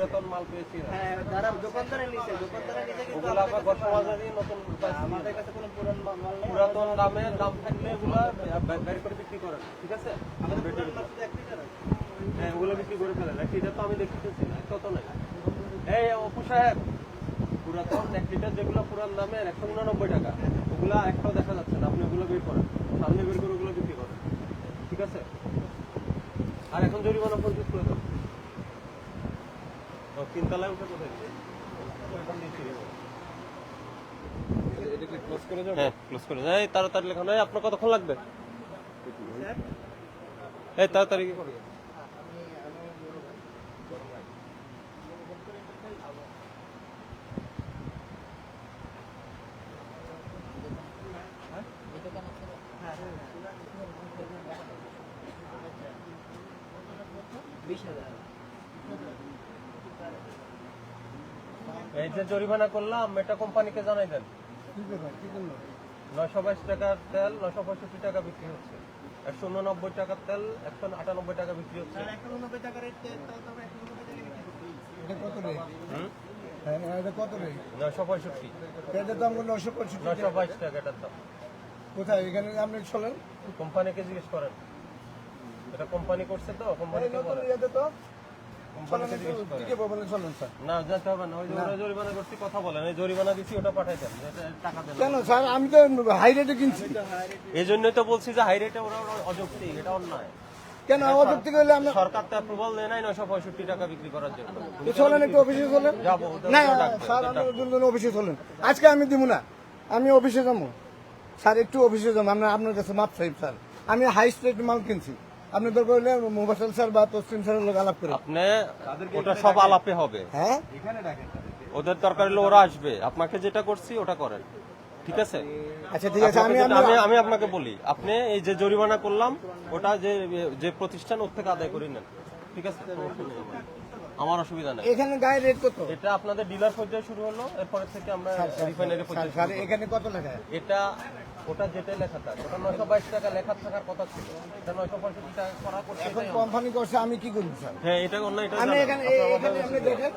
পুরাতন মাল পেয়েছি। হ্যাঁ, যারা দোকানদারে নিছে কিন্তু ওগুলো আবার বর্তমানে নতুন আমাদের কাছে কোনো পুরান মাল নেই। পুরাতন দাম থাকলে এগুলো বের করে বিক্রি করেন, ঠিক আছে? আমাদের পুরান মাল শুধু 1 লিটার আছে। হ্যাঁ, ওগুলো বিক্রি করে ফেলেন। এটা তো আমি দেখতেছি তত নাই। এই অপু সাহেব, পুরাতন 1 লিটার যেগুলো পুরান দামে 189 টাকা, ওগুলা একটাও দেখা যাচ্ছে না। আপনি ওগুলো বের করেন, সামনে বের করে ওগুলো বিক্রি করেন, ঠিক আছে? আর এখন জরিমানা পরিশোধ করে দাও। 3 তলায় উঠে কোথায়? হ্যাঁ, ক্লোজ করে যাই। তাড়াতাড়ি লেখানো। আপনার কতক্ষণ লাগবে? এই তাড়াতাড়ি কি করবে? এই যে জরিমানা করলাম, এটা কোম্পানিকে জানাই দেন। 922 টাকার তেল 965 টাকা বিক্রি হচ্ছে। 189 টাকার তেল 198 টাকা বিক্রি হচ্ছে। 190 টাকার তেল তাও তো আমরা 190 টাকা বিক্রি করছি। এটা কত রেট? হুম, হ্যাঁ, এটা কত রেট? 965। এটার দাম হলো 965 টাকা। 922 টাকা এটার দাম। কোথায়? এখানে আপনি চলেন। কোম্পানিকে জিজ্ঞেস করেন। এটা কোম্পানি করছে তো, এই কোম্পানিকে নতুন বলেন। ইয়েতে তো চলেন, কোম্পানিকে জিজ্ঞেস করেন। টিকে বলেন চলেন স্যার। না, যেতে হবে না। ওই যে ওরা জরিমানা করছি, কথা বলেন। এই জরিমানা দিছি, ওটা পাঠাই দেন। এটা টাকা দেন। কেন স্যার, আমি তো হাই রেটে কিনছি। এই জন্যই তো বলছি যে হাই রেটে ওরা অযৌক্তিক, এটা অন্যায়। কেন অযৌক্তিক হলে আমরা সরকার তো অ্যাপ্রুভাল দেয় নাই 965 টাকা বিক্রি করার জন্য। তো চলেন একটু অফিসে চলেন। যাবো, না ডাকবেন, স্যার, ডাকবেন। আপনার দুজন অফিসে চলেন। আজকে আমি দিব না, আমি অফিসে যাবো স্যার। একটু অফিসে যাবো, আমরা আপনার কাছে মাপ চাই স্যার। আমি হাই স্ট্রেট মাল কিনছি। আপনি দরকার হলে মোবাইল স্যার বা তসলিম স্যারের লোক আলাপ করে। আপনি ওটা সব আলাপে হবে। হ্যাঁ, ওদের দরকার হলে ওরা আসবে। আপনাকে যেটা করছি ওটা করেন, ঠিক আছে? আচ্ছা ঠিক আছে। আমি আমি আপনাকে বলি, আপনি এই যে জরিমানা করলাম, ওটা যে প্রতিষ্ঠান, ওর থেকে আদায় করে নেন, ঠিক আছে? সমস্যা নেই আমার অসুবিধা নেই। এখানে গায়ে রেট কত? এটা আপনাদের ডিলার পর্যায়ে শুরু হলো, এরপরে থেকে আমরা রিফাইনারি পর্যায়ে স্যার শুরু করব। এখানে কত লেখা? এটা ওটা যেটা লেখা থাকে, ওটা 922 টাকা লেখা থাকার কথা ছিল। এটা 965 টাকা করা করতে এখন চাই। কোম্পানি করছে, আমি কি করব স্যার? হ্যাঁ, এটা অন্য, এটা আমি জানা। এখানে আপনার আপনি দেখেন।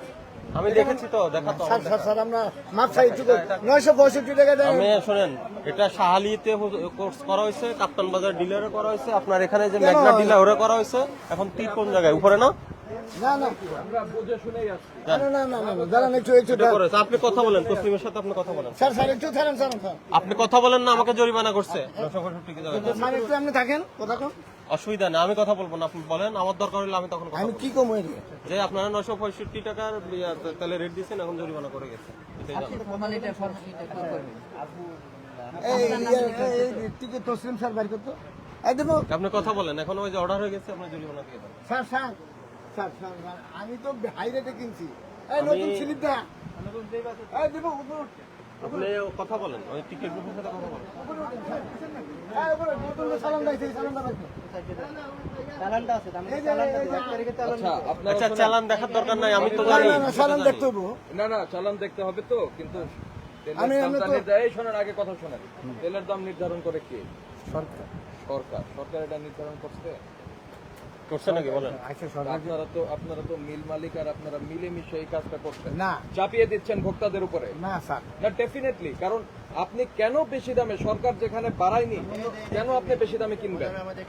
আমি দেখেছি তো, দেখা তো স্যার আমার স্যার দেখা। স্যার আমরা মাপ চাই একটু 965 টাকা দেন। আমি শোনেন, এটা শাহালিতে কোর্স করা হয়েছে, কাপ্তান বাজার ডিলারে করা হয়েছে, আপনার এখানে যে ম্যাগনা ডিলার ওরা করা হয়েছে। এখন তীর কোন জায়গায়? উপরে না? না না না না না না দাঁড়ান একটু একটু এটা করেছে। আপনি কথা বলেন, তসলিমের সাথে আপনি কথা বলেন। স্যার স্যার একটু ছাড়েন স্যার স্যার আপনি কথা বলেন না, আমাকে জরিমানা করছে 965 টাকা। স্যার একটু আপনি থাকেন, কথা কন। অসুবিধা নেই, আমি কথা বলবো না, আপনি বলেন। আমার দরকার হলে আমি তখন কথা আমি বলবো। কি কম হয়ে যে আপনারা 965 টাকার তাহলে রেট দিচ্ছেন, এখন জরিমানা করে গেছে, এটাই জানো। এই টিকে তসলিম স্যার বাইর করতো। এই দেবো আপনি কথা বলেন, এখন ওই যে অর্ডার হয়ে গেছে, আপনার জরিমানা দিয়ে দেন। Sir sir sir sir sir, আমি তো হাই রেটে কিনছি। এই নতুন স্লিপ দা, এই দেবো উপর আপনি কথা বলেন, ওই টিকেট গ্রুপের সাথে কথা বলেন। এই উপরে নতুন সালাম দাইছে, সালামটা রাখো। চালানটা আছে, আমি এই যে চালানটা এই যে 1 তারিখে চালান। আচ্ছা, চালান দেখার দরকার নাই, আমি তো না জানি। না না সালাম দেখতে হবো। না না চালান দেখতে হবে তো, কিন্তু তেলের আমি দামটা তো- নির্ধারণ শোনেন, আগে কথা শোনেন। তেলের দাম নির্ধারণ করে কে? সরকার সরকার এটা নির্ধারণ করছে। করছে নাকি বলেন? আচ্ছা সরকার আপনারা তো মিল মালিক, আর আপনারা মিলেমিশে এই কাজটা করছেন, না চাপিয়ে দিচ্ছেন ভোক্তাদের উপরে। না স্যার, না ডেফিনেটলি, কারণ আপনি কেন বেশি দামে, সরকার যেখানে বাড়ায়নি, কেন আপনি বেশি দামে কিনবেন? আমাদের